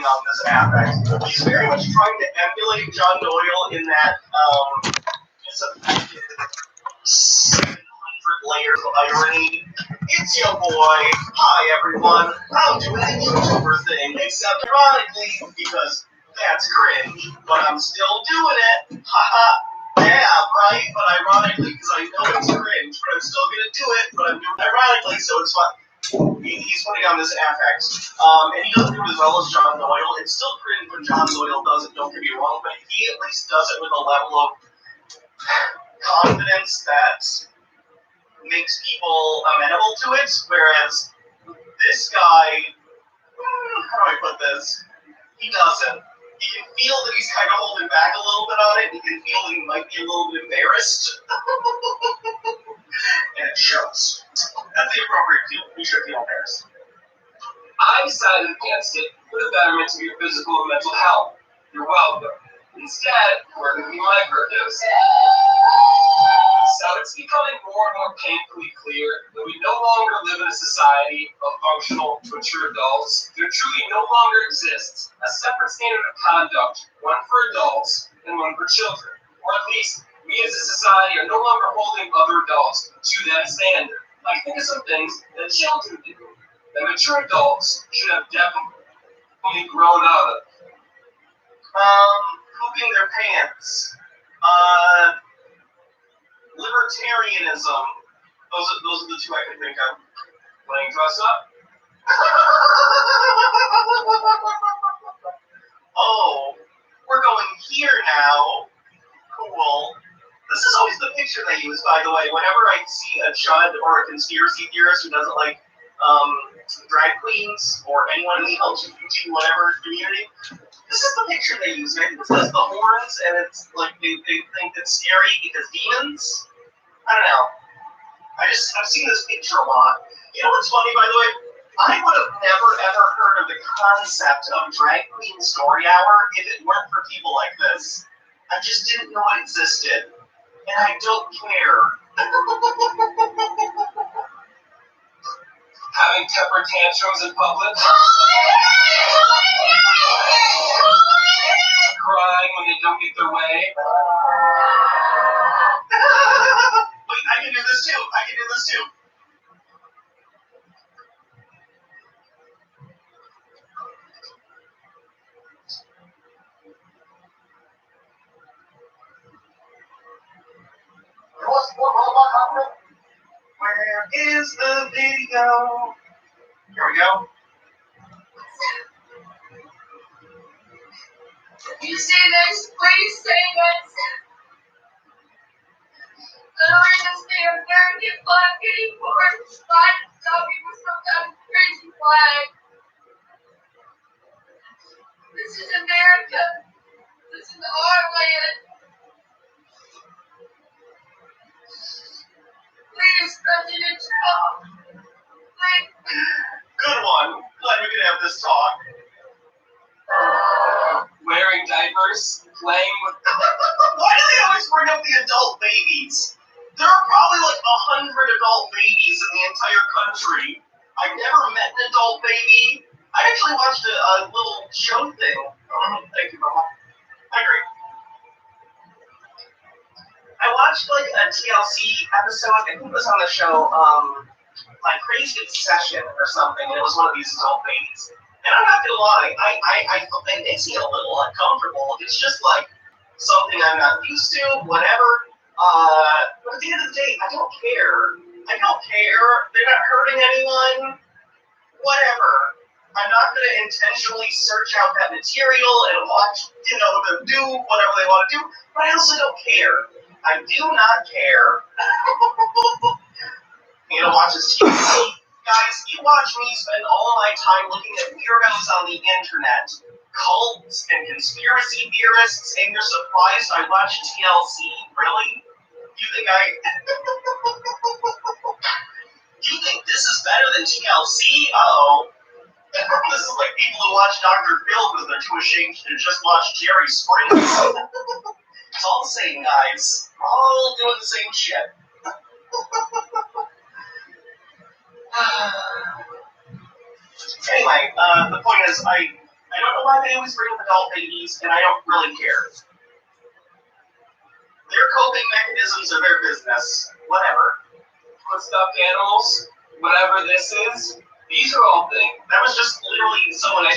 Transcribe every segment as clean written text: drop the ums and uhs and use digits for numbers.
putting on this affect. He's very much trying to emulate John Doyle in that, it's a 700 layers of irony. It's your boy. Hi, everyone. I'm doing a YouTuber thing, except ironically, because that's cringe, but I'm still doing it. Haha. Yeah, right? But ironically, because I know it's cringe, but I'm still gonna do it, but I'm doing it ironically, so it's fun. He's putting on this affect. And he doesn't do it as well as John Doyle. It's still cringe when John Doyle does it, don't get me wrong, but he at least does it with a level of confidence that makes people amenable to it, whereas this guy, how do I put this? He doesn't. You can feel that he's kind of holding back a little bit on it. You can feel that he might be a little bit embarrassed. And it shows. That's the appropriate feeling. We should feel embarrassed. I decided against it for the betterment of your physical and mental health. You're welcome. Instead, we're going to be microdosing. So it's becoming more and more painfully clear that we no longer live in a society of functional, mature adults. There truly no longer exists a separate standard of conduct, one for adults and one for children. Or at least, we as a society are no longer holding other adults to that standard. Like, think of some things that children do, that mature adults should have definitely grown out of. Pooping their pants. Libertarianism. Those are the two I can think of. Playing dress up. Oh, we're going here now. Cool. This is always the picture they use, by the way. Whenever I see a chud or a conspiracy theorist who doesn't like drag queens or anyone in the LGBT whatever community, this is the picture they use. It says the horns, and it's like they think it's scary because demons. I don't know. I've seen this picture a lot. You know what's funny, by the way? I would have never ever heard of the concept of drag queen story hour if it weren't for people like this. I just didn't know it existed, and I don't care. Having temper tantrums in public. Crying when they don't get their way. Wait, I can do this too. Where is the video? Here we go. You see this? Please say this. The reason they are American flag anymore is not me with some kind of crazy flag. This is America. This is our land. Please, President Trump. Please. Good one. Glad we could have this talk. Wearing diapers, playing with. Why do they always bring up the adult babies? There are probably like 100 adult babies in the entire country. I've never met an adult baby. I actually watched a little show thing. Thank you, Mama. I agree. I watched like a TLC episode. I think it was on the show, like Crazy Obsession or something, and it was one of these adult babies. And I'm not gonna lie, I felt it makes me a little uncomfortable. It's just like something I'm not used to, whatever. But at the end of the day, I don't care. They're not hurting anyone. Whatever. I'm not gonna intentionally search out that material and watch, them do whatever they want to do. But I also don't care. I do not care. Watch this TV. Guys, you watch me spend all my time looking at weirdos on the internet, cults and conspiracy theorists, and you're surprised I watch TLC? Really? You think you think this is better than TLC? Uh-oh. This is like people who watch Dr. Phil because they're too ashamed to just watch Jerry Springer. It's all the same, guys. All doing the same shit. Anyway, the point is, I I don't know why they always bring up adult babies, and I don't really care. Their coping mechanisms are their business. Whatever. With stuffed animals, whatever this is, these are all things. That was just literally someone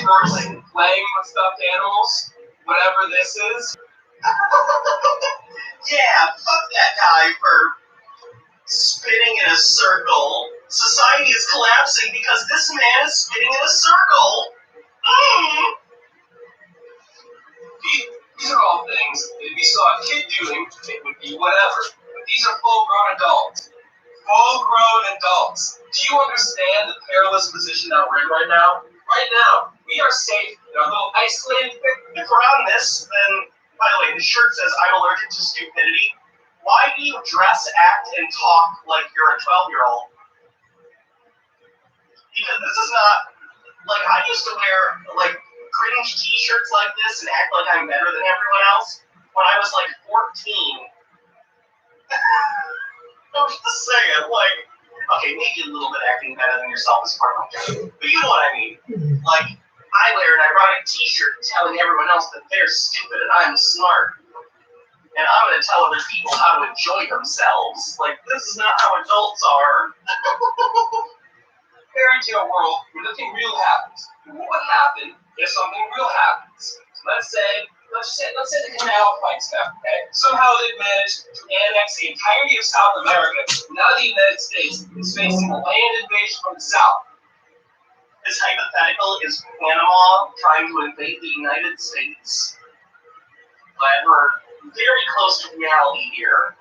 Playing with stuffed animals, whatever this is. Yeah, fuck that guy for spinning in a circle. Society is collapsing because this man is spinning in a circle. These are all things that if you saw a kid doing, it would be whatever. But these are full-grown adults. Full-grown adults. Do you understand the perilous position that we're in right now? Right now, we are safe in our little isolated. If we're on this, then, by the way, the shirt says I'm allergic to stupidity. Why do you dress, act, and talk like you're a 12-year-old? Because this is not, like, I used to wear, like, cringe t-shirts like this and act like I'm better than everyone else when I was, like, 14. I'm just saying, like, okay, maybe a little bit acting better than yourself is part of my job, but you know what I mean. Like, I wear an ironic t-shirt telling everyone else that they're stupid and I'm smart. And I'm going to tell other people how to enjoy themselves. Like, this is not how adults are. We're into a world where nothing real happens. What would happen if something real happens? Let's say the canal fights back, okay? Somehow they've managed to annex the entirety of South America. Now the United States is facing a land invasion from the south. This hypothetical is Panama trying to invade the United States. But we're very close to reality here.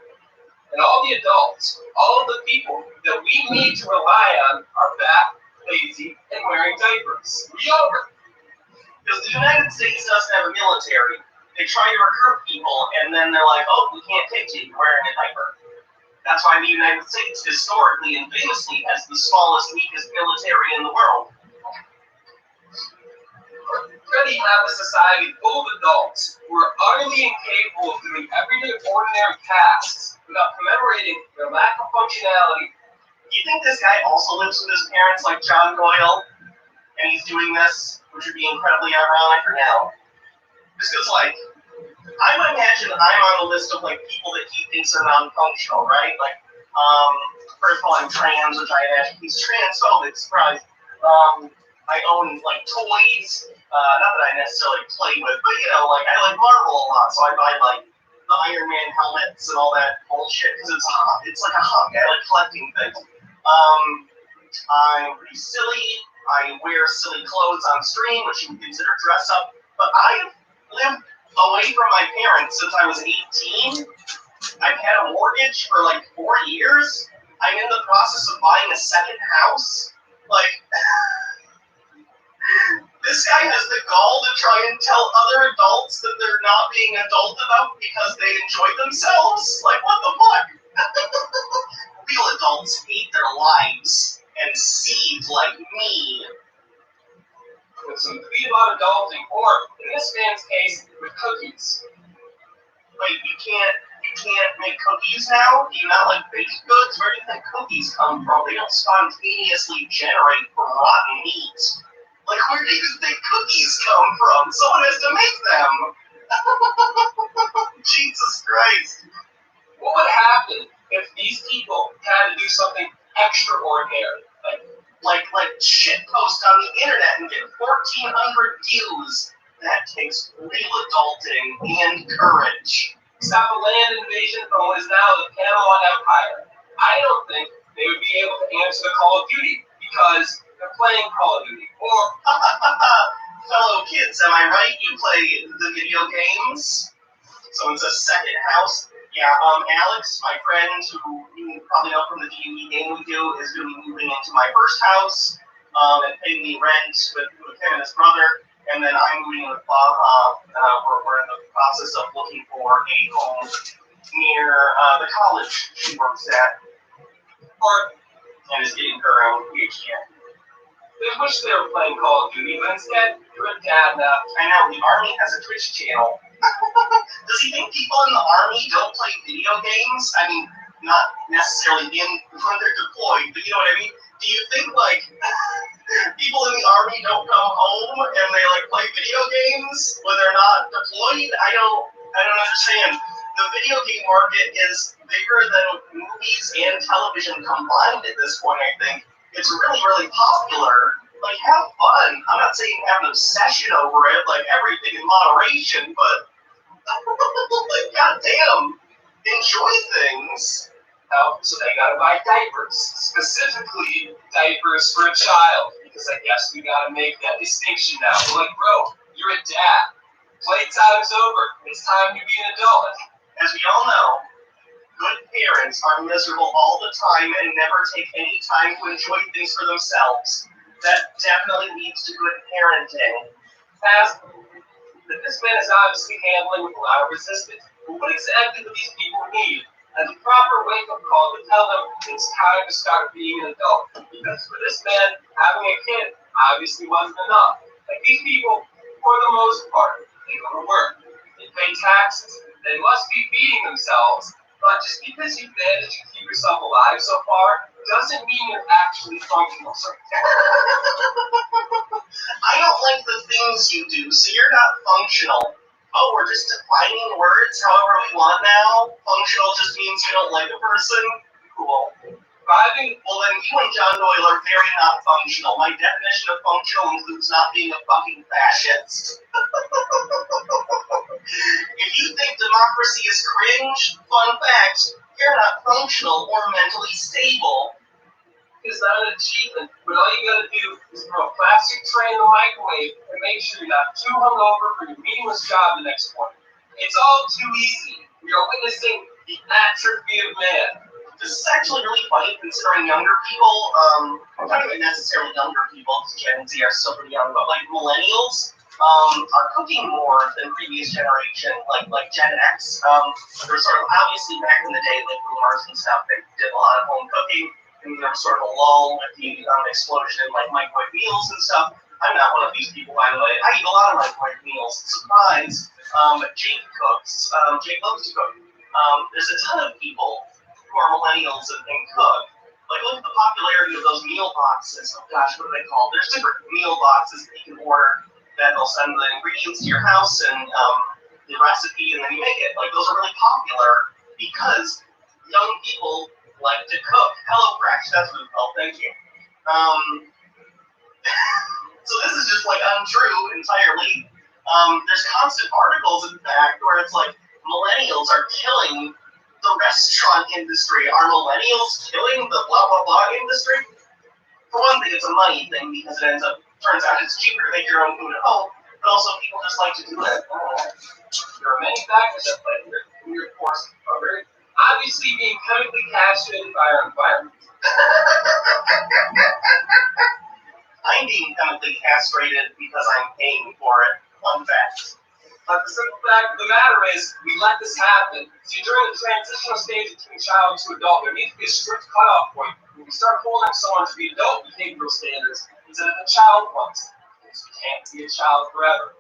And all the adults, all of the people that we need to rely on are fat, lazy, and wearing diapers. We over. Because the United States doesn't have a military. They try to recruit people, and then they're like, oh, we can't take you, you're wearing a diaper. That's why the United States historically and famously has the smallest, weakest military in the world. We already have a society full of adults who are utterly incapable of doing everyday ordinary tasks without commemorating their lack of functionality. Do you think this guy also lives with his parents like John Doyle? And he's doing this, which would be incredibly ironic or no? Just because, like, I would imagine I'm on a list of, like, people that he thinks are non-functional, right? Like, first of all, I'm trans, which I imagine he's transphobic, surprise. I own, like, toys, not that I necessarily play with, but, you know, like, I like Marvel a lot, so I buy, like, the Iron Man helmets and all that bullshit, because it's like a hobby. I like collecting things. I'm pretty silly. I wear silly clothes on stream, which you can consider dress up, but I've lived away from my parents since I was 18. I've had a mortgage for, like, 4 years. I'm in the process of buying a second house. Like, this guy has the gall to try and tell other adults that they're not being adult enough because they enjoy themselves. Like, what the fuck? Real adults hate their lives and seed like me. With some tweet about adulting, or in this man's case, with cookies. Wait, you can't make cookies now? Do you not like baked goods? Where do you think cookies come from? They don't spontaneously generate from rotten meat. Like, where do you think cookies come from? Someone has to make them. Jesus Christ. What would happen if these people had to do something extraordinary? Like shit post on the internet and get 1,400 views. That takes real adulting and courage. Stop a land invasion from what is now the Panama Empire. I don't think they would be able to answer the Call of Duty because they're playing Call of Duty. Or fellow kids, am I right? You play the video games? Someone says second house. Yeah, Alex, my friend, who you probably know from the D&D game we do, is going to be moving into my first house and paying me rent with him and his brother. And then I'm moving with Bob. We're in the process of looking for a home near the college she works at, and is getting her own PhD. they wish they were playing Call of Duty, but instead, you're a dad now. I know, the Army has a Twitch channel. Does he think people in the Army don't play video games? I mean, not necessarily when they're deployed, but you know what I mean? Do you think, like, People in the army don't come home and they like play video games when they're not deployed. I don't understand. The video game market is bigger than movies and television combined at this point, I think. It's really, really popular. Like, have fun. I'm not saying have an obsession over it, like everything in moderation, but like, goddamn, enjoy things. So they gotta buy diapers, specifically diapers for a child, because I guess we gotta make that distinction now. We're like, bro, you're a dad. Playtime's over. It's time to be an adult. As we all know, good parents are miserable all the time and never take any time to enjoy things for themselves. That definitely leads to good parenting. Fast, that this man is obviously handling with a lot of resistance. But what exactly do these people need? As a proper wake-up call to tell them it's time to start being an adult. Because for this man, having a kid obviously wasn't enough. Like, these people, for the most part, they go to work, they pay taxes, they must be feeding themselves, but just because you managed to keep yourself alive so far doesn't mean you're actually functional. I don't like the things you do, so you're not functional. Oh, we're just defining words however we want now? Functional just means you don't like a person? Cool. Well, then you and John Doyle are very not functional. My definition of functional includes not being a fucking fascist. If you think democracy is cringe, fun fact, you're not functional or mentally stable. It's not an achievement, but all you gotta do is throw a plastic tray in the microwave and make sure you're not too hungover for your meaningless job the next morning. It's all too easy. We are witnessing the atrophy of man. This is actually really funny considering younger people, not even necessarily younger people, because Gen Z are still pretty young, but like millennials are cooking more than previous generation, like Gen X. They're sort of obviously back in the day, like boomers and stuff, they did a lot of home cooking. And there was sort of a lull with the explosion in like microwave meals and stuff. I'm not one of these people, by the way. I eat a lot of microwave meals. Surprise! Jake cooks. Jake loves to cook. There's a ton of people who are millennials and cook. Like, look at the popularity of those meal boxes. Oh gosh, what are they called? There's different meal boxes that you can order that they'll send the ingredients to your house and the recipe, and then you make it. Like, those are really popular because young people like to cook. HelloFresh, that's what it's called, thank you. So this is just like untrue entirely. There's constant articles, in fact, where it's like millennials are killing the restaurant industry. Are millennials killing the blah blah blah industry? For one thing, it's a money thing because it turns out it's cheaper to make your own food at home, but also people just like to do it. There are many factors at play here. We, of course, are very obviously being chemically castrated by our environment. I'm being chemically castrated because I'm paying for it. Fun fact. But the simple fact of the matter is, we let this happen. See, during the transitional stage between child to adult, there needs to be a strict cutoff point. When we start holding someone to the adult behavioral standards instead of the child ones, because we can't be a child forever.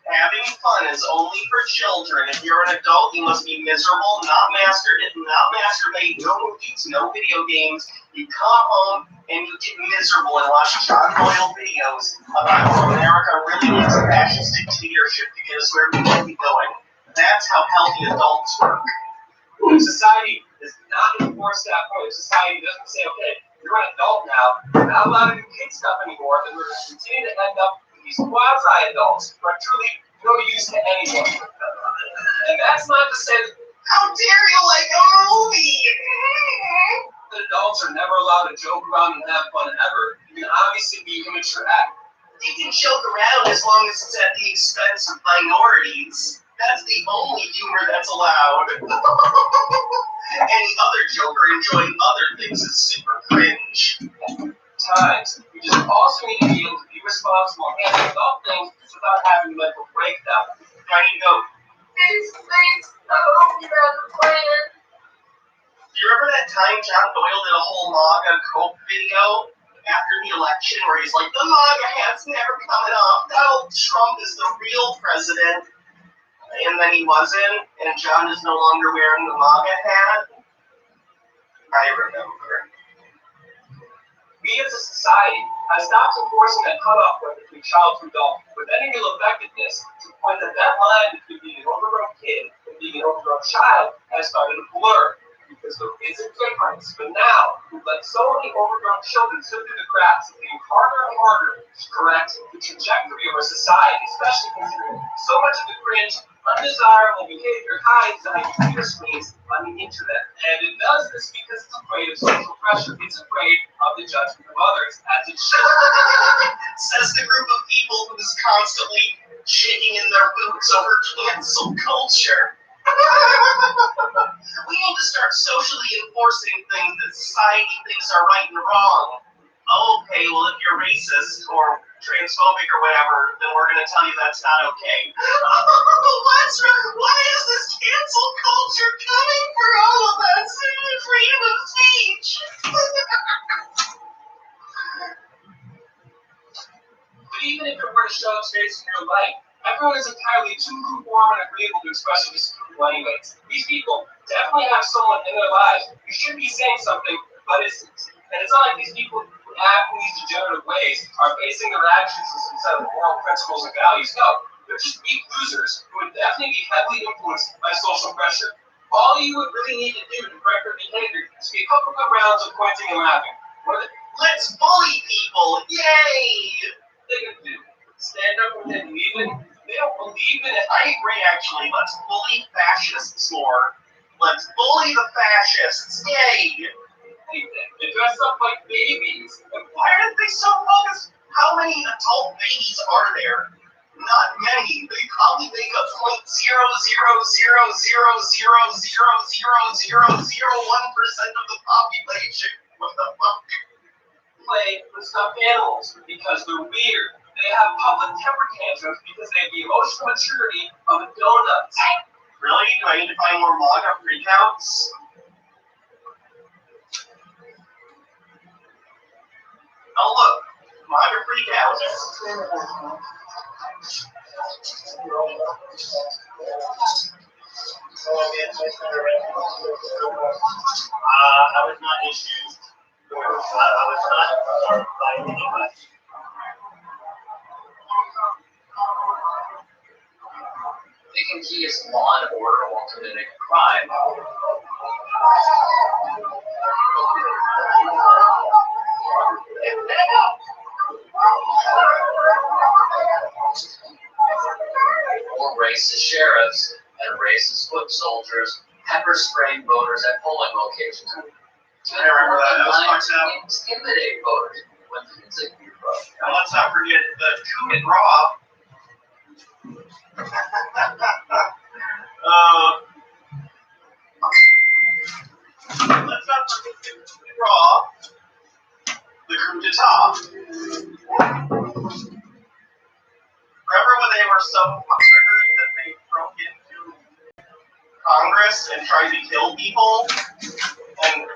Having fun is only for children. If you're an adult, you must be miserable, not masturbate, no movies, no video games. You come home and you get miserable and watch John Doyle videos about how America really needs a fascist dictatorship to get us where we need to be going. That's how healthy adults work. If society does not enforce that point, if society doesn't say, okay, you're an adult now, you're not allowed to do kid stuff anymore, then we're going to continue to end up these quasi-adults who are truly no use to anyone. And that's not to say that, how dare you like a movie? Adults are never allowed to joke around and have fun ever. You can obviously be immature act. You can joke around as long as it's at the expense of minorities. That's the only humor that's allowed. Any other joker enjoying other things is super cringe. Times. We just also need to be able to be responsible and handle adult things without having mental breakdown. I need to go. Please, I hope you have a plan. Do you remember that time John Doyle did a whole MAGA Coke video after the election where he's like, the MAGA hat's never coming off. Donald Trump is the real president. And then he wasn't, and John is no longer wearing the MAGA hat. I remember. We as a society I stopped enforcing that cutoff point between child to adult with any real effectiveness to the point that that line between being an overgrown kid and being an overgrown child has started to blur because there is a difference. But now, we've let so many overgrown children slip through the cracks, it's getting harder and harder to correct the trajectory of our society, especially considering so much of the cringe, undesirable behavior hides behind computer screens on the internet. And it does this because it's afraid of social pressure. It's afraid of the judgment of others, as it should. Says the group of people who is constantly shaking in their boots over cancel culture. We need to start socially enforcing things that society thinks are right and wrong. Okay, well, if you're racist or transphobic or whatever, then we're going to tell you that's not okay. Why is this cancel culture coming for all of us? Freedom of speech. But even if it were to show its face in real life, everyone is entirely too lukewarm and agreeable to express their disapproval anyways. These people definitely have someone in their lives who should be saying something, but isn't. And it's not like these people who act in these degenerative ways are basing their actions on some set of moral principles and values. No, they're just weak losers who would definitely be heavily influenced by social pressure. All you would really need to do to correct their behavior is be a couple good rounds of pointing and laughing. Let's bully people! Yay! They can do stand up when they believe in. They don't believe in it. I agree, actually. Let's bully fascists more. Let's bully the fascists. Yay! They dress up like babies. Why are they so focused? How many adult babies are there? Not many. They probably make up 0.00000000001% of the population. What the fuck? Play with stuffed animals because they're weird. They have public temper tantrums because they have the emotional maturity of a donut. Really? Do I need to find more manga freakouts? Oh look, manga freakouts. I was not issued. I was not informed by anyone. Thinking he is law and order while committing a crime. More racist sheriffs and racist foot soldiers pepper spraying voters at polling locations. I remember that. That was fucked up. Intimidate voters when things like you vote. And let's not forget the coup and Raw. Let's not forget the coup and Raw. The coup d'etat. Remember when they were so triggered that they broke into Congress and tried to kill people and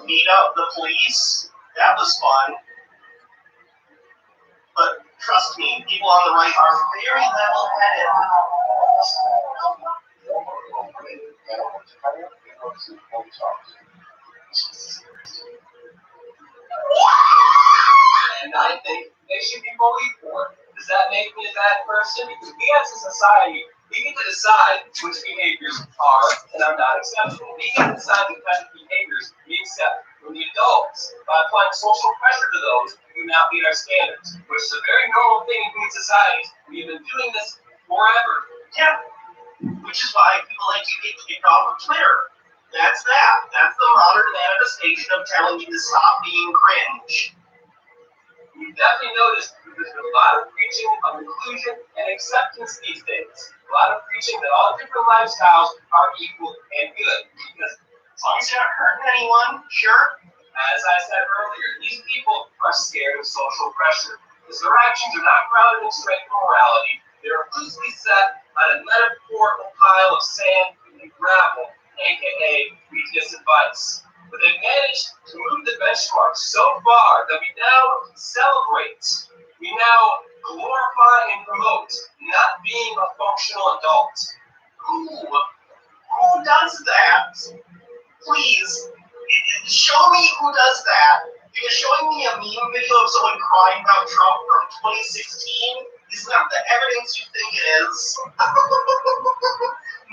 beat up the police? That was fun. But trust me, people on the right are very level-headed. And I think they should be bullied for it. Does that make me a bad person? Because we as a society, we get to decide which behaviors are and are not acceptable. We get to decide the kind of behaviors we accept from the adults. By applying social pressure to those, we do not meet our standards, which is a very normal thing in human societies. We've been doing this forever. Yeah. Which is why people like you get kicked off of Twitter. That's that. That's the modern manifestation of telling you to stop being cringe. We've definitely noticed that there's been a lot of preaching of inclusion and acceptance these days. A lot of preaching that all different lifestyles are equal and good. Because as long as you're not hurting anyone, sure. As I said earlier, these people are scared of social pressure. Because their actions are not grounded in straight morality. They are loosely set on a metaphorical pile of sand and gravel, aka weakness and vice. But they've managed to move the benchmark so far that we now celebrate, we now glorify and promote not being a functional adult. Who does that? Please, show me who does that. Because showing me a meme video of someone crying about Trump from 2016 is not the evidence you think it is.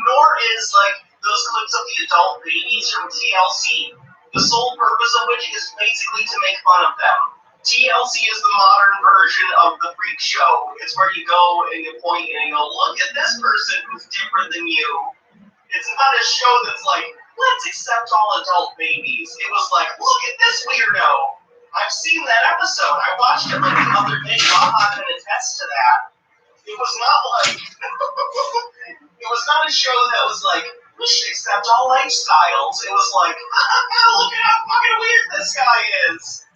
Nor is, like, those clips of the adult babies from TLC, the sole purpose of which is basically to make fun of them. TLC is the modern version of the freak show. It's where you go and you point and you go, look at this person who's different than you. It's not a show that's like, let's accept all adult babies. It was like, look at this weirdo. I've seen that episode. I watched it like the other day. Baha can attest to that. It was not like, it was not a show that was like, we should accept all lifestyles. It was like, look at how fucking weird this guy is.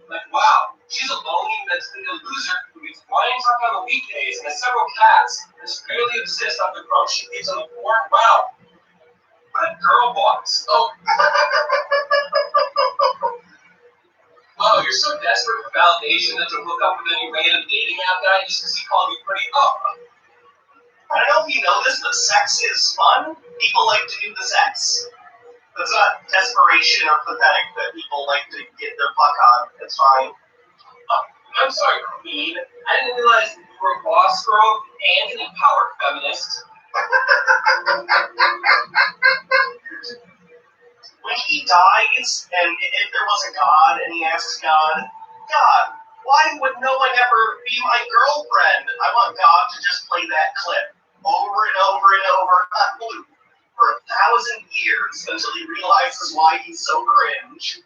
Like, wow, she's a lonely mentally ill loser who eats wine truck on the weekdays and has several cats and is really obsessed on the growth she gives on the floor. Wow. What a girl boss. Oh. Oh, you're so desperate for validation that you'll hook up with any random dating app guy just because he called you pretty. Oh. I don't know if you know this, but sex is fun. People like to do the sex. It's not desperation or pathetic that people like to get their fuck on. It's fine. I'm sorry, Queen. I didn't realize you were a boss girl and an empowered feminist. When he dies, and if there was a God, and he asks God, God, why would no one ever be my girlfriend? I want God to just play that clip over and over and over on loop for 1,000 years until he realizes why he's so cringe.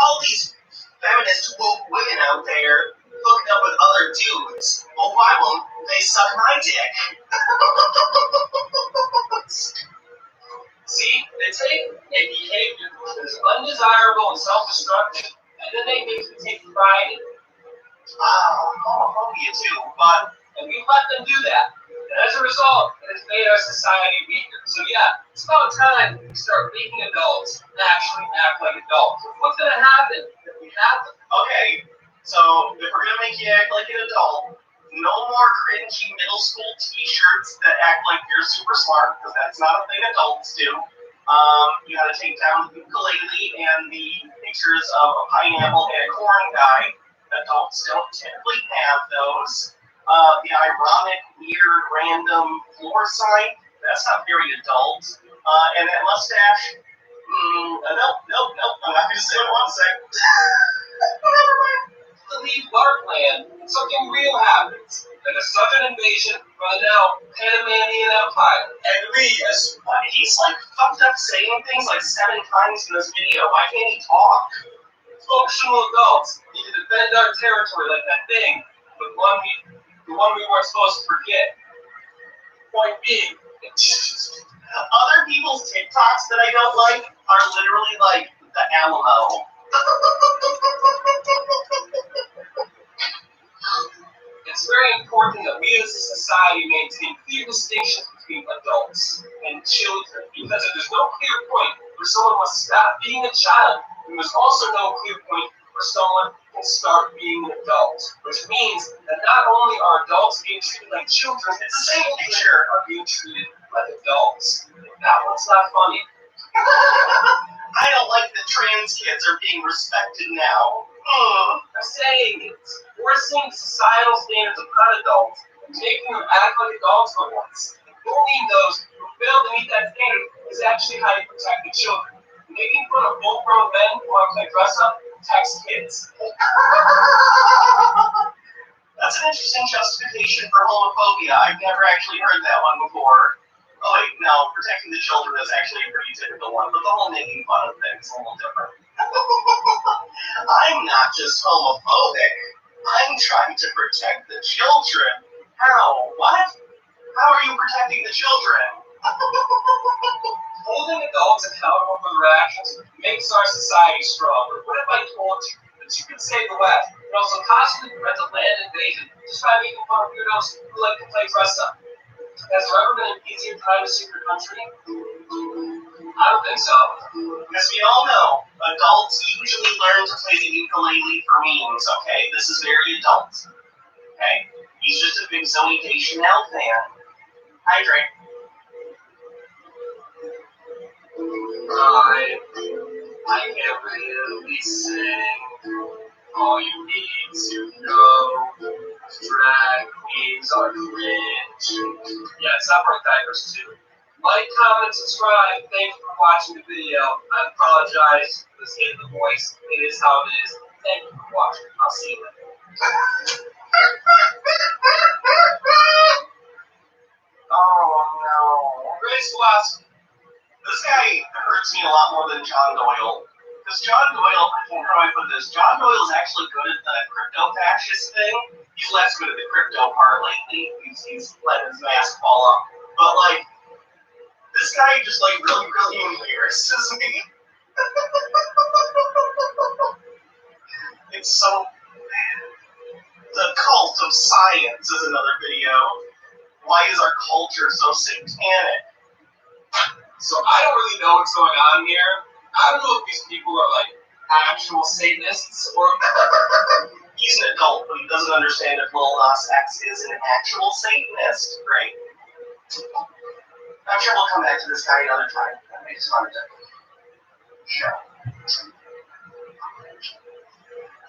All these feminist woke women out there hooking up with other dudes. Well, why won't they suck my dick? See, they take a behavior that is undesirable and self-destructive, and then they make you take pride in it. Homophobia too, but And we let them do that. And as a result, it has made our society weaker. So yeah, it's about time we start making adults actually act like adults. What's going to happen if we have them? okay, so if we're gonna make you act like an adult, no more cringy middle school t-shirts that act like you're super smart, because that's not a thing adults do. You gotta take down the ukulele and the pictures of a pineapple and a corn guy. Adults don't typically have those. The ironic, weird, random floor sign, that's not very adult. And that mustache, nope, I'm not gonna say what I want to say. Never mind. To leave Larkland, something real happens. Like a southern invasion from the now Panamanian Empire. And he's like fucked up saying things like 7 times in this video. Why can't he talk? Functional adults need to defend our territory like that thing, the one we weren't supposed to forget. Point being, Other people's TikToks that I don't like are literally like the Alamo. it's very important that we as a society maintain clear distinctions between adults and children, because if there's no clear point where someone must stop being a child, there is also no clear point where someone can start being an adult, which means that not only are adults being treated like children, It's the same picture. are being treated like adults. That one's not funny. I don't like that trans kids are being respected now. I'm saying it. We're seeing societal standards of non-adults and making them act like adults for once. Bullying those who fail to meet that standard is actually how you protect the children. Making fun of full-grown men who want to play dress-up protects kids. That's an interesting justification for homophobia. I've never actually heard that one before. Oh wait, no, protecting the children is actually a pretty typical one, but the whole making fun of things is a little different. I'm not just homophobic. I'm trying to protect the children. How? What? How are you protecting the children? Holding adults accountable for their actions makes our society stronger. What if I told you that you could save the West and also possibly prevent a land invasion just by making fun of weirdos who like to play dress-up? Has there ever been an easier time to save your country? I don't think so. As we all know, adults usually learn to play the ukulele for memes, okay? This is very adult. Okay? He's just a big Zoe Deschanel fan. Hydrate. I can really sing. All you need to know, drag queens are cringe. Yeah, stop wearing diapers too. Like, comment, subscribe. Thank you for watching the video. I apologize for the state of the voice. It is how it is. Thank you for watching. I'll see you later. Oh no. Grace Wasp. This guy hurts me a lot more than John Doyle. Because John Doyle, how do I put this? John Doyle's actually good at the crypto-fascist thing. He's less good at the crypto part lately. He's let his mask fall off. But, like, this guy just, like, really, really embarrasses me. It's so bad. The cult of science is another video. Why is our culture so satanic? So I don't really know what's going on here. I don't know if these people are like actual Satanists or He's an adult, but he doesn't understand if Lil Nas X is an actual Satanist. Great. I'm sure we'll come back to this guy another time. That makes fun of it. Sure.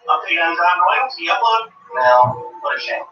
Update on John Doyle? He upload? No. What a shame.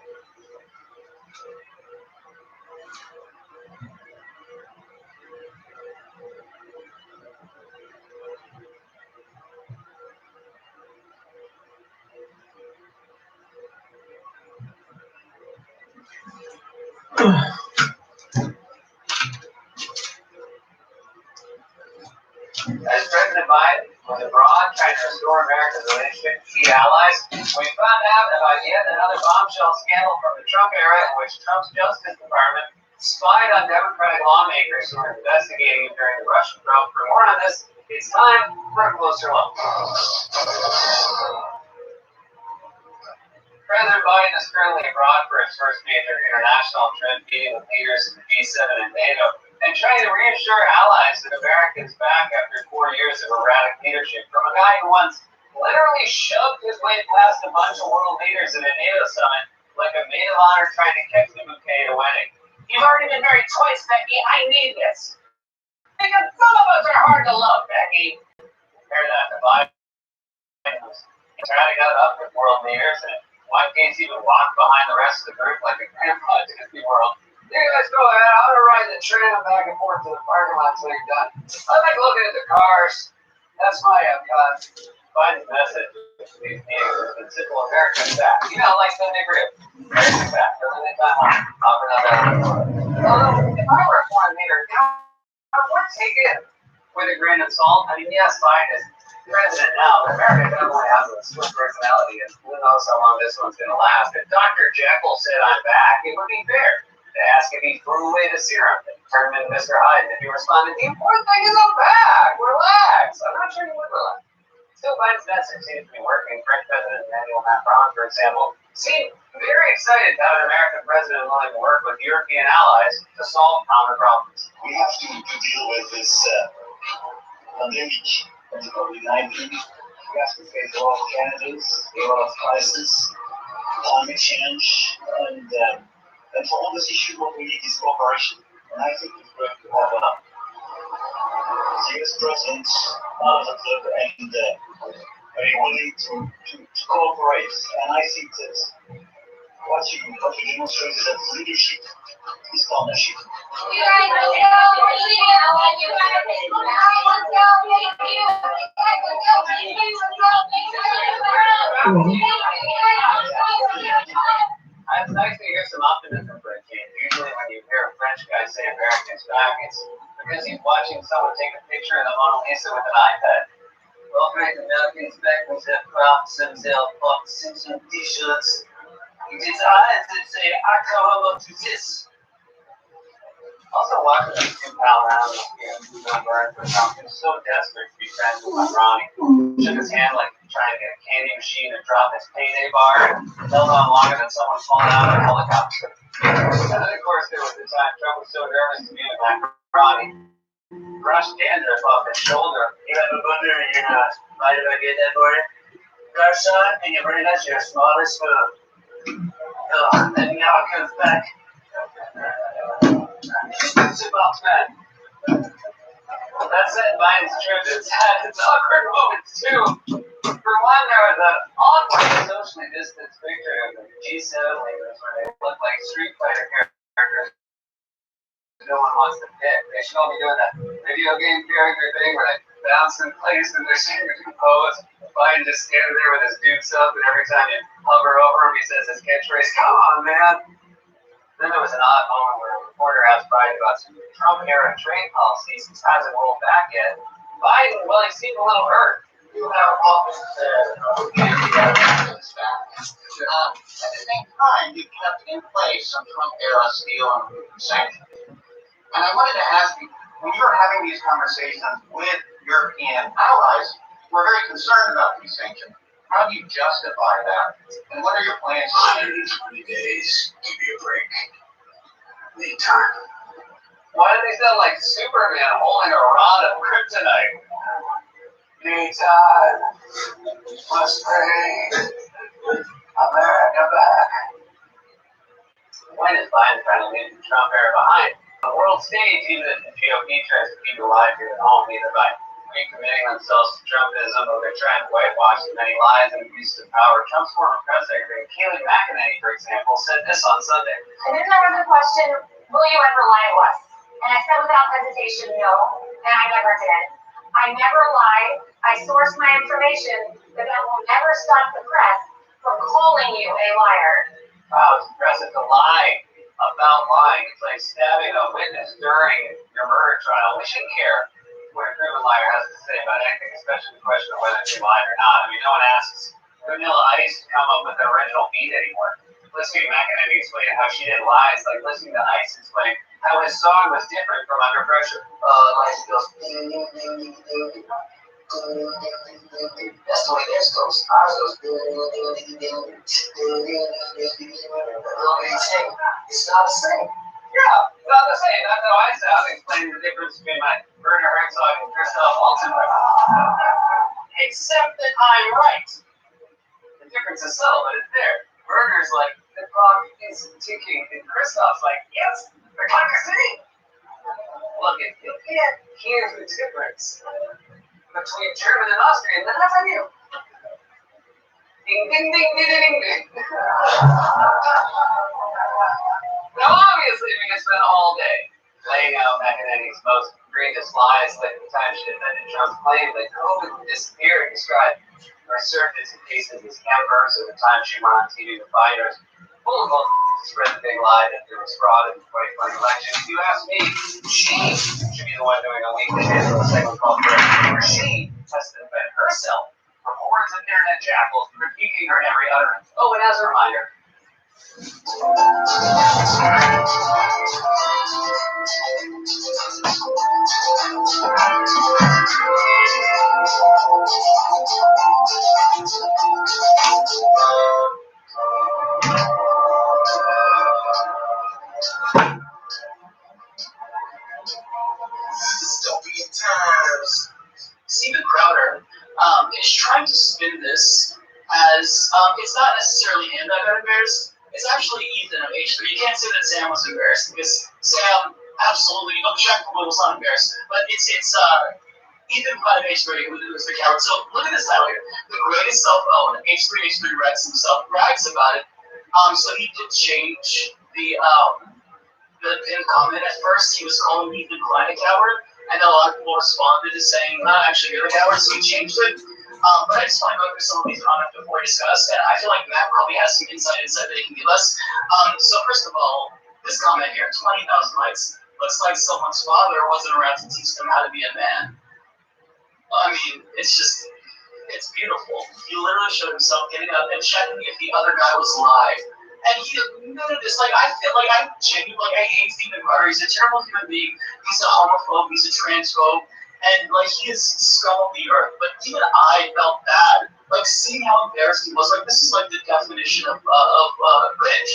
As President Biden was abroad trying to restore America's relationship with key allies, we found out about yet another bombshell scandal from the Trump era in which Trump's Justice Department spied on Democratic lawmakers who were investigating him during the Russian probe. For more on this, it's time for a closer look. President Biden is currently abroad for his first major international trip, meeting with leaders of the G7 and NATO, and trying to reassure allies that America is back after 4 years of erratic leadership from a guy who once literally shoved his way past a bunch of world leaders at a NATO summit like a maid of honor trying to catch the bouquet at a wedding. You've already been married twice, Becky. I need this. Because some of us are hard to love, Becky. Compare that to Biden, who's trying to get up with world leaders and one case even walk behind the rest of the group like a grandpa at Disney World. You guys go ahead. I'm going to ride the tram back and forth to the parking lot until you're done. I like looking at the cars. That's my Biden's message to these meetings is that simple Americans back. You know, like Sunday Grip. Americans back. Doesn't it time home? Offer not that. Although, if I were a foreign leader, I would take it with a grain of salt. I mean, yes, Biden is president now, but America definitely has a split personality, and who knows how long this one's going to last. If Dr. Jekyll said I'm back, it would be fair to ask if he threw away the serum and turned him into Mr. Hyde. If he responded, the important thing is I'm back, relax. I'm not sure he would relax. Still, Biden's message seems to be working. French President Emmanuel Macron, for example, seemed very excited to have an American president willing to work with European allies to solve common problems. We have to deal with this pandemic of the COVID-19. We have to face a lot of challenges, a lot of crises, climate change, and for all this issue, what we need is cooperation. And I think it's going to happen. The US President, out of the club, and very willing to cooperate. And I think that what you demonstrate is that leadership is partnership. It's nice to hear some optimism for a change. Usually when you hear a French guy say Americans back, it's because he's watching someone take a picture of the Mona Lisa with an iPad. Well, great Americans back with their props and their boxes and t-shirts. With his eyes that say, I come over to this. Also watching these two pal around here and move over for something so desperate to be friends with my Ronnie. Shook his hand like trying to get a candy machine and drop his payday bar and held on longer than someone falling out of a helicopter. And then of course there was the time Trump was so nervous to meet with my Ronnie. Brushed dandruff off his shoulder. You have a bunder in your nose. Mind if I get that for you? Brush on and you bring us your smallest spoon. Oh, and now it comes back. Zip off, man. That said, Biden's truth has had its awkward moments too. For one, there was an awkward socially distanced picture of the G7 leaders where they look like Street Fighter characters no one wants to pick. They should all be doing that video game character thing where they bounce in place and they're singing pose. Biden just standing there with his dukes up, and every time you hover over him, he says his catchphrase, "Come on, man." Then there was an odd moment where a reporter asked Biden about some Trump-era trade policies he hasn't rolled back yet. Biden, well, he seemed a little hurt. You have a problem at the same time, you kept in place some Trump-era steel and aluminum sanctions. And I wanted to ask you, when you were having these conversations with European allies, who are very concerned about these sanctions. How do you justify that? And what are your plans? 120 days. Give me a break. Need time. Why do they sound like Superman holding a rod of kryptonite? Need time. Must pray. America back. When is Biden trying to leave the Trump era behind? On the world stage, even if the GOP tries to keep it alive here at home, either by recommitting themselves to Trumpism or they're trying to whitewash the many lies and abuses of power. Trump's former press secretary, Kayleigh McEnany, for example, said this on Sunday. And then there was a question, will you ever lie to us? And I said without hesitation, no, and I never did. I never lied. I sourced my information, but that will never stop the press from calling you a liar. Wow, it's impressive to lie about lying. It's like stabbing a witness during your murder trial. We shouldn't care what a proven liar has to say about anything, especially the question of whether they lied or not. I mean, no one asks Vanilla Ice to come up with the original beat anymore. Listening to McEnany explain how she did lie is like listening to Ice explain how his song was different from Under Pressure. Ice goes, ding, ding, ding, ding, ding, ding. That's the way theirs goes. Ours goes, ding, ding, ding, ding, ding, ding, ding, ding, ding. It's not the same. Yeah, not the same. That's how I sound. Explaining the difference between my Werner Herzog and Christoph Waltz. Except that I'm right. The difference is subtle, but it's there. Werner's like, the clock is ticking, and Christoph's like, yes, the clock is ticking. Look, if you can't hear the difference between German and Austrian, then that's on you. Ding, ding, ding, ding, ding, ding. Now, obviously, we can spend all day laying out McEnany's most egregious lies, like the time she defended Trump's claim that COVID would disappear and described her surface in cases as embers, or the time she went on TV to fight her. Full of all to spread the big lie that there was fraud in the 2020 election. If you ask me, she should be the one doing a weekly handle a segment called Breaking, where she has to defend herself from hordes of internet jackals critiquing her every utterance. Oh, and as a reminder, Dystopian times. Steven Crowder is trying to spin this as it's not necessarily him that got embarrassed. It's actually Ethan of H3. You can't say that Sam was embarrassed because Sam absolutely, Jack was not embarrassed, but it's Ethan of H3 who was the coward. So look at this title here: the greatest cell phone. H3 Rex himself brags about it. So he did change the pinned comment. At first, he was calling Ethan Klein a coward, and a lot of people responded to saying, actually, you're a coward, so he changed it. But I just want to go through some of these comments before we discuss, and I feel like Matt probably has some insight that he can give us. So first of all, this comment here, 20,000 likes, looks like someone's father wasn't around to teach them how to be a man. I mean, it's beautiful. He literally showed himself getting up and checking if the other guy was live. And he admitted this, like, I feel like I genuinely, like, I hate Steven Crowder. He's a terrible human being. He's a homophobe. He's a transphobe. And, like, he is scum of the earth. But even I felt bad, like, seeing how embarrassed he was. Like, this is, like, the definition of cringe.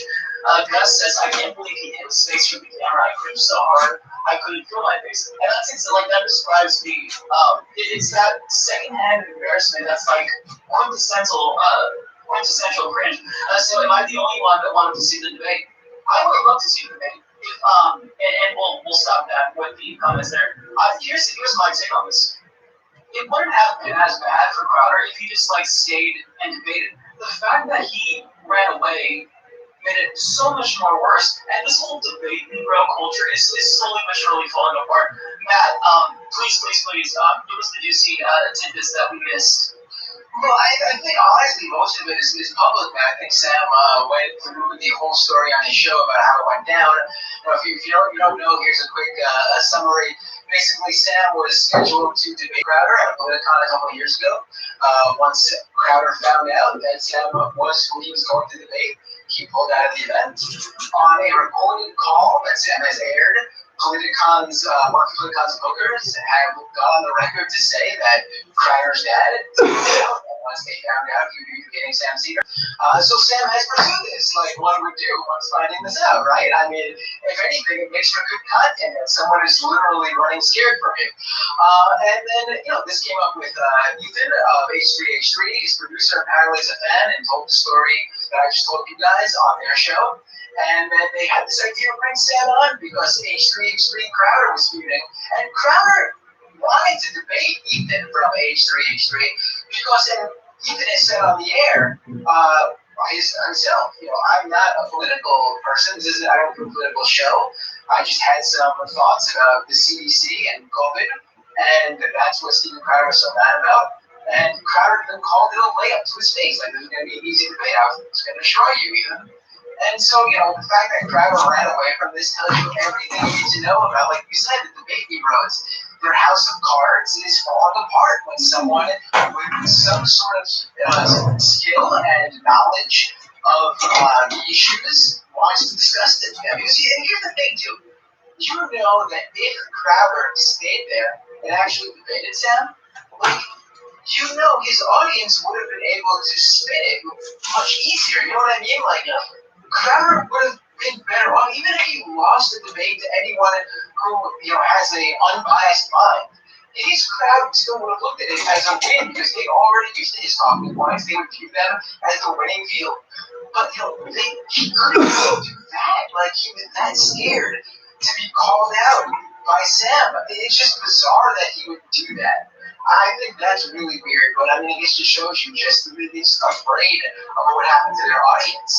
Gus says, I can't believe he hit his face from the camera. I cringed so hard, I couldn't feel my face. And that's, like, that describes me. It's that secondhand embarrassment that's, like, quintessential cringe. So am I the only one that wanted to see the debate? I would love to see the debate. If And we'll stop that with the comments there. Here's my take on this. It wouldn't have been as bad for Crowder if he just stayed and debated. The fact that he ran away made it so much more worse. And this whole debate in bro culture is slowly but surely falling apart. Matt, please, give us the juicy tidbits that we missed. Well, I think honestly most of it is public. I think Sam went through the whole story on his show about how it went down. If you don't know, here's a quick summary. Basically, Sam was scheduled to debate Crowder at a Politicon a couple of years ago. Once Crowder found out that Sam was who he was going to debate, he pulled out of the event. On a recorded call that Sam has aired, one of Politicon's bookers have gone on the record to say that Crowder's dad once they found out he would be debating Sam Cedar. So Sam has pursued this, like one would do once finding this out, right? I mean, if anything, it makes for good content that someone is literally running scared from him. And then, this came up with Ethan of H3H3. His producer apparently is a fan and told the story that I just told you guys on their show. And then they had this idea to bring Sam on because H3H3 Crowder was feuding. And Crowder wanted to debate Ethan from H3H3 because Ethan has said on the air by himself, I'm not a political person. I don't do a political show. I just had some thoughts about the CDC and COVID, and that's what Steven Crowder was so mad about. And Crowder even called it a layup to his face, like this is going to be an easy debate. I was going to destroy you, Ethan. And so, the fact that Crowder ran away from this tells you everything you need to know about, like you said, the debate heroes. Their house of cards is falling apart when someone with some sort of skill and knowledge of the issues wants to discuss it. Because here's the thing, too. You know that if Crowder stayed there and actually debated Sam, his audience would have been able to spin it much easier. You know what I mean? Crowder would have been better off, even if he lost the debate to anyone who has an unbiased mind. His crowd still would have looked at it as a win because they already used to his talking points. They would view them as the winning field. But he couldn't do that. He was that scared to be called out by Sam. It's just bizarre that he would do that. I think that's really weird, but I guess it just shows you just really afraid of what happened to their audience.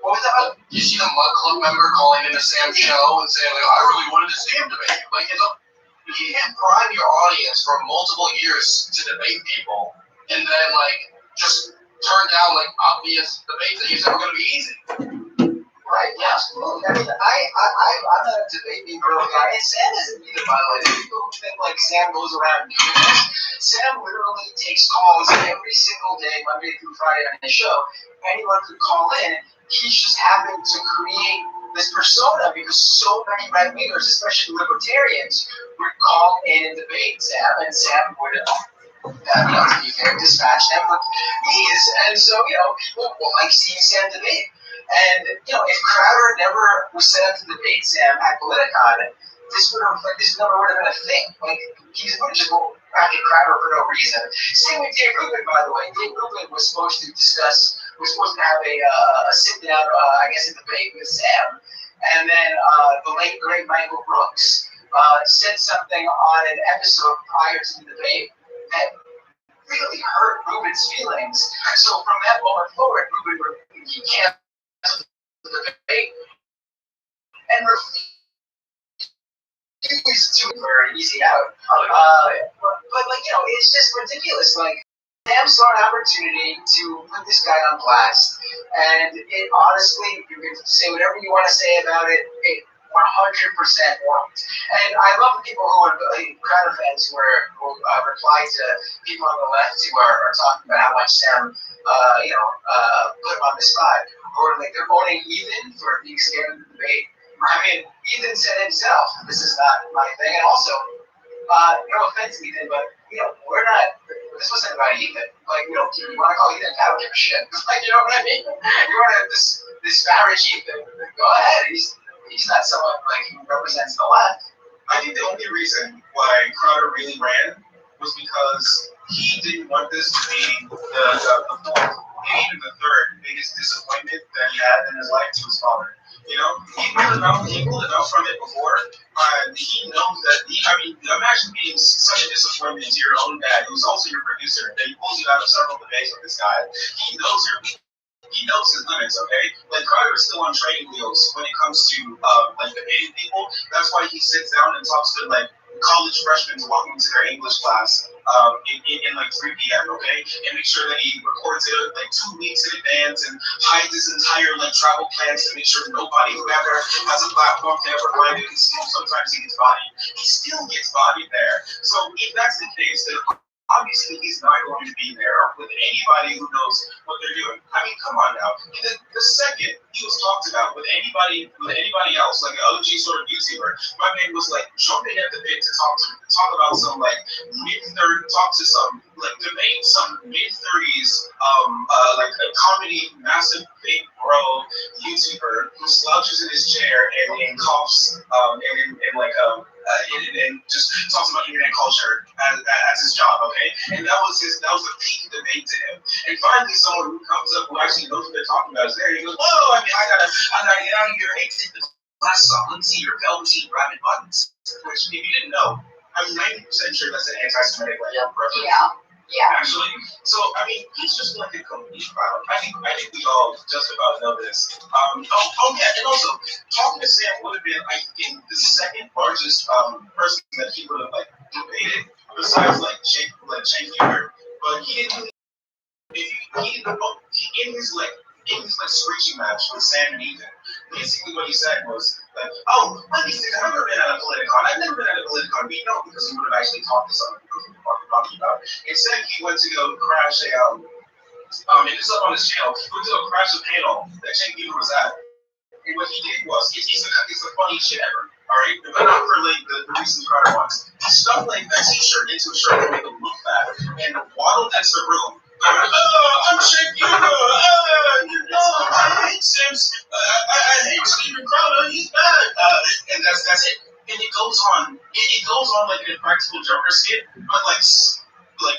What was that? You see the Mud Club member calling into Sam's show and saying, I really wanted to see him debate. You can't prime your audience for multiple years to debate people and then, just turn down, obvious debates that you said were going to be easy. Right, yeah, absolutely. I'm not a debating girl guy, and Sam isn't either, by the way. People who think Sam goes around doing this, Sam literally takes calls every single day, Monday through Friday on his show. Anyone could call in. He's just happened to create this persona because so many right-wingers, especially libertarians, would call in and debate Sam, and Sam would, to be fair, dispatch them with ease. And so, people will like seeing Sam debate. And, if Crowder never was set up to debate Sam at Politicon, this never would have been a thing. He would have just go back at Crowder for no reason. Same with Dave Rubin, by the way. Dave Rubin was supposed to have a sit-down, a debate with Sam. And then the late, great Michael Brooks said something on an episode prior to the debate that really hurt Rubin's feelings. So from that moment forward, he canceled the debate and refused to for an easy out. But it's just ridiculous. Sam saw an opportunity to put this guy on blast, and it honestly, you can say whatever you want to say about it, it 100% worked. And I love the people who are Crowder fans who reply to people on the left who are talking about how much Sam, put him on the spot, or they're owning Ethan for being scared of the debate. Ethan said himself, this is not my thing, and also, no offense, Ethan, but we're not. This wasn't about Ethan. You want to call Ethan? I don't give a shit. You know what I mean? You want to disparage Ethan? Go ahead. He's not someone who represents the left. I think the only reason why Crowder really ran was because he didn't want this to be the fourth, maybe even the third biggest disappointment that he had in his life to his father. You know, he pulled it out from it before. He knows that. Imagine being such a disappointment to your own dad, who's also your producer, that he pulls you out of several debates with this guy. He knows his limits, okay? Like, Crowder is still on training wheels when it comes to, like, debating people. That's why he sits down and talks to, like, college freshmen walking into their English class in like, 3 p.m., okay? And make sure that he records it, like, 2 weeks in advance and hides his entire, like, travel plans to make sure nobody who ever has a platform can ever find it. And sometimes he gets bodied. He still gets bodied there. So if that's the case, then obviously he's not going to be there with anybody who knows what they're doing. I mean, come on now. The second he was talked about with anybody else, like an OG sort of YouTuber, my man was like jumping at the bit to talk about some like debate some mid-30s like a comedy massive big bro YouTuber who slouches in his chair and coughs and just talks about internet culture as his job, okay? And that was the peak debate to him. And finally, someone who comes up who actually knows what they're talking about is there. He goes, "Whoa! I gotta get out of here. Hey, take the glasses off. Let's see your velveteen rabbit buttons." Which, if you didn't know, I'm 90% sure that's an anti-Semitic reference. Yeah. Actually, so I mean, he's just like a complete clown. I think we all just about know this. Yeah, and also talking to Sam would have been, I think, the second largest person that he would have like debated besides like Cenk Uygur. But he didn't. In his screeching match with Sam and Ethan, basically what he said was like, "Oh, let me think. I've never been at a Politicon. I've never been at a Politicon. We know because he would have actually talked to someone who knows what we're talking about." Instead, he went to go crash a and this is up on his channel. He went to go crash a panel that Cenk Uygur was at. And what he did was, it's the funniest shit ever. All right, but not for like the recent Crowder ones. He stuffed like that T-shirt into a shirt to make him look fat, and waddled into the room. I'm Cenk Uygur. I hate Sims. I hate Steven Crowder. He's bad. And that's it. And it goes on. It goes on like an Impractical Joker skit, but like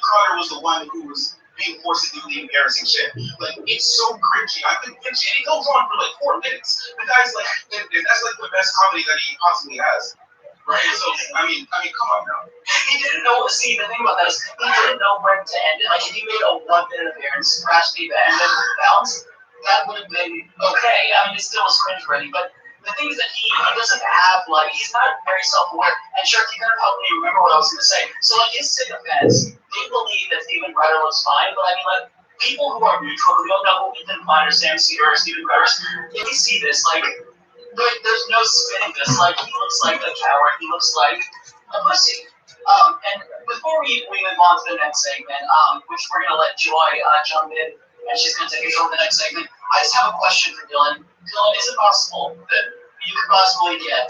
Crowder was the one who was being forced to do the embarrassing shit. Like, it's so cringy. I've been cringy. And it goes on for like 4 minutes. The guy's like, that's like the best comedy that he possibly has. Right? So, I mean, come on now. He didn't know. See, the thing about that is he didn't know when to end it. Like, if he made a 1-minute appearance, crash the event, and then bounce, that would have been okay. I mean, it still was cringe-worthy, but the thing is that he doesn't have, like, he's not very self-aware. And sure, he kind of helped me remember what I was going to say. So, like, his sycophants, they believe that Steven Crowder looks fine, but I mean, like, people who are neutral, who don't know who Ethan Klein or Sam Cedar or Steven Crowder is, they see this, like, there's no spinning this. Like, he looks like a coward. He looks like a pussy. And before we move on to the next segment, which we're going to let Joy jump in, and she's going to take control of the next segment, I just have a question for Dylan. Dylan, is it possible that you could possibly get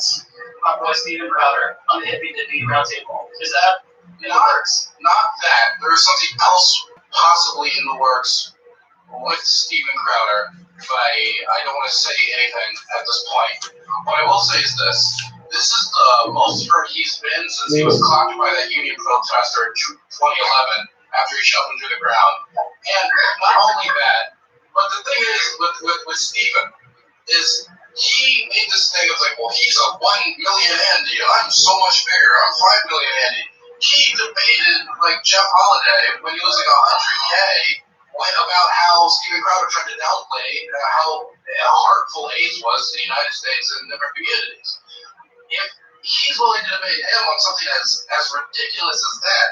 my boy Steven Crowder on the Hippie Dippy Roundtable? Is that in the works? Not that. There's something else possibly in the works with Steven Crowder, but I don't want to say anything at this point. What I will say is this. This is the most hurt he's been since he was clocked by that union protester in 2011 after he shoved him to the ground. And not only that, but the thing is with Steven is he made this thing of like, well, he's a 1 million Andy, and I'm so much bigger. I'm 5 million Andy. He debated like Jeff Holiday when he was like 100K about how Steven Crowder tried to downplay how harmful AIDS was to the United States and different communities. If he's willing to debate him on something as ridiculous as that,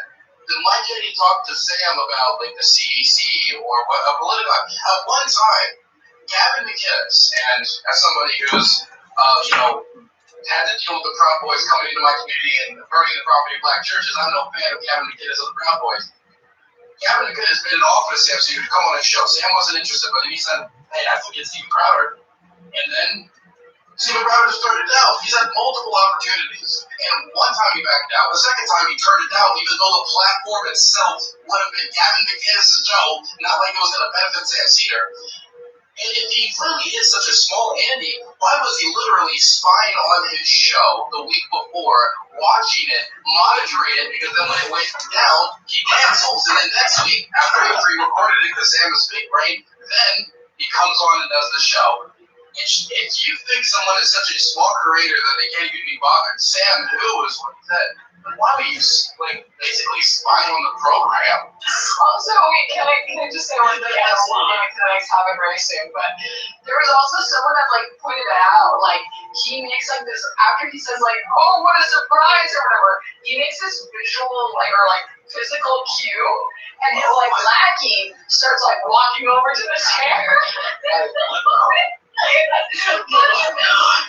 then why can't he talk to Sam about like the CDC or what a political? At one time, Gavin McInnes, and as somebody who's had to deal with the Proud Boys coming into my community and burning the property of black churches, I'm no fan of Gavin McInnes or the Proud Boys. Gavin McInnes has been in the office Sam Cedar to come on his show. Sam wasn't interested, but then he said, "Hey, I have to get Steven Crowder," and then Steven Crowder just turned it down. He's had multiple opportunities, and one time he backed out. The second time he turned it down, even though the platform itself would have been Gavin McInnes' show, not like it was going to benefit Sam Cedar. And if he really is such a small Andy, why was he literally spying on his show the week before, watching it, monitoring it, because then when it went down, he cancels, and then next week, after he pre-recorded it because Sam was fake brain, then He comes on and does the show. If you think someone is such a small creator that they can't even be bothered, Sam, who is what that? Why are you basically spying on the program? Also, can I just say one thing? I don't want to get into the next topic very soon, but there was also someone that pointed out, he makes this after he says oh, what a surprise or whatever. He makes this visual or physical cue, and his lackey starts walking over to the chair.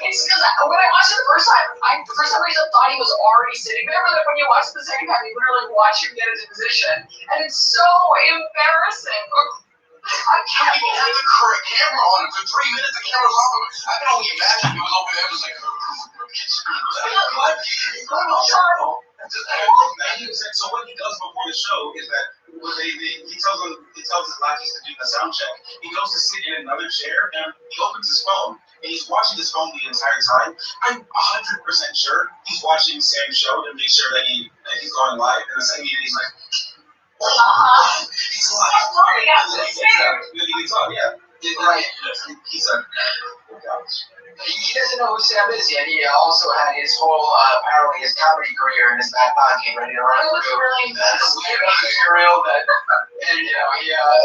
It's because when I watched it the first time, I for some reason thought he was already sitting there, but then when you watch it the second time, you literally watch him get into position, and it's so embarrassing. I can't He had the correct camera on him for 3 minutes. The camera's off him. I can only imagine he was over there just So what he does before the show is that he tells his lackeys to do the sound check. He goes to sit in another chair and he opens his phone and he's watching his phone the entire time. I'm 100% sure he's watching Sam's show to make sure that he's going live. And the second he's like, he's live. Right. He doesn't know who Sam is yet. He also had his whole, apparently his comedy career in his back pocket, ready to run through. really Real that, and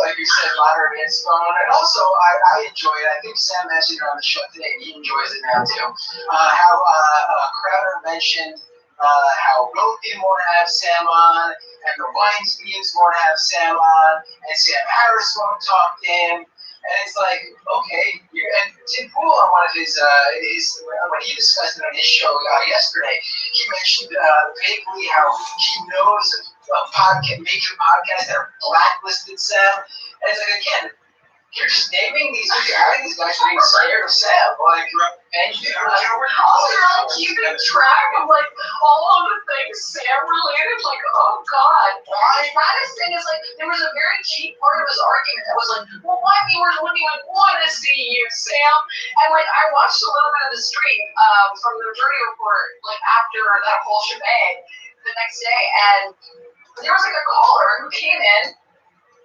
like you said, monitoring his phone. And also, I enjoy it. I think Sam mentioned it on the show today. He enjoys it now too. How Crowder mentioned how Will didn't want to have Sam on, and the Weinsteins want to have Sam on, and Sam Harris won't talk to him. And it's okay, and Tim Pool on one of his when he discussed it on his show yesterday, he mentioned vaguely how he knows major podcasts that are blacklisted Sam. And it's again, you're just naming these guys being scared of Sam, and you're also keeping track of all of the things Sam related. Oh God, the saddest thing is there was a very key part of his argument that was well, why viewers wouldn't even want to see you, Sam? And I watched a little bit of the stream from the Dirty Report after that whole shebang the next day, and there was a caller who came in.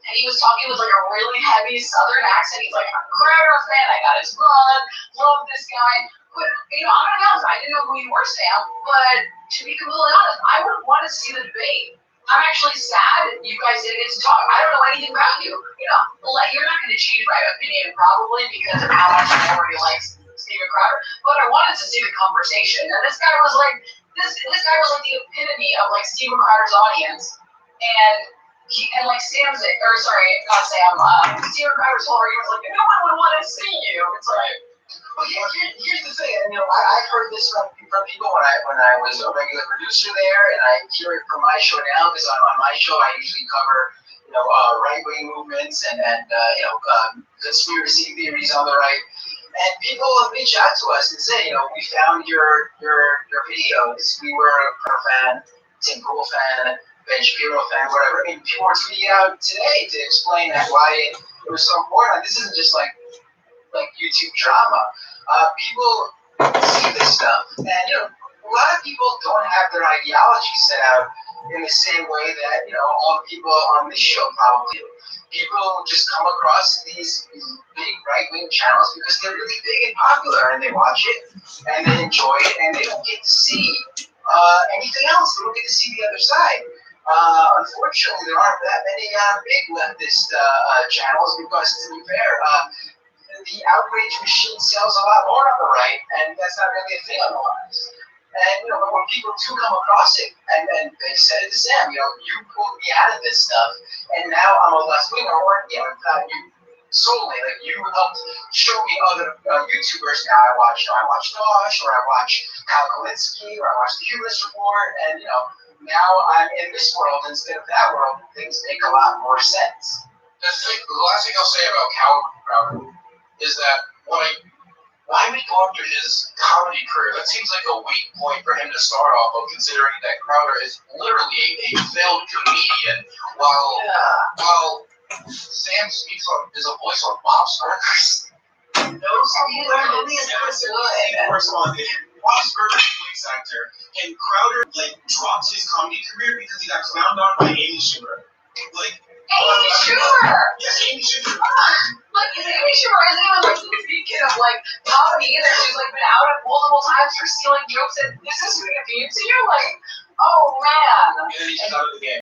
And he was talking with a really heavy Southern accent. He's I'm a Crowder fan. I got his mug. Love this guy. But I'm gonna be honest. I didn't know who you were, Sam. But to be completely honest, I would want to see the debate. I'm actually sad that you guys didn't get to talk. I don't know anything about you. You're not going to change my opinion probably because of how much everybody likes Steven Crowder. But I wanted to see the conversation. And this guy was this guy was the epitome of Steven Crowder's audience. And Sam's, or sorry, not Sam, Steven Crowder's whole argument was no one would want to see you. It's well, here's the thing, and I've heard this from people when I was a regular producer there, and I hear it from my show now because on my show I usually cover right-wing movements and conspiracy theories on the right. And people reach out to us and say, we found your videos. We were a fan, Tim Pool fan, Ben Shapiro fan, whatever. People were tweeting out today to explain why it was so important. This isn't just YouTube drama. People see this stuff, and a lot of people don't have their ideology set out in the same way that all the people on this show probably do. People just come across these big right-wing channels because they're really big and popular, and they watch it and they enjoy it, and they don't get to see anything else. They don't get to see the other side. Unfortunately, there aren't that many big leftist channels because, to be fair, the outrage machine sells a lot more on the right, and that's not really a thing on the left. And when people do come across it, and they said it to Sam, you pulled me out of this stuff, and now I'm a left winger, or you solely you helped show me other YouTubers. Now I watch Dosh, or I watch Kyle Kalinske, or I watch the Hubris Report, and now I'm in this world instead of that world. Things make a lot more sense. The last thing I'll say about Crowder is that why would he go after his comedy career? That seems like a weak point for him to start off of, considering that Crowder is literally a failed comedian, while Sam is a voice on Bob's Burgers. Bob's Burgers voice actor, and Crowder dropped his comedy career because he got clowned on by Amy Schumer. Amy Schumer! Yes, Amy Schumer. Is Amy Schumer multiple times for stealing jokes, and this is who you beat to you? Like, oh man. And then he's just out of the game.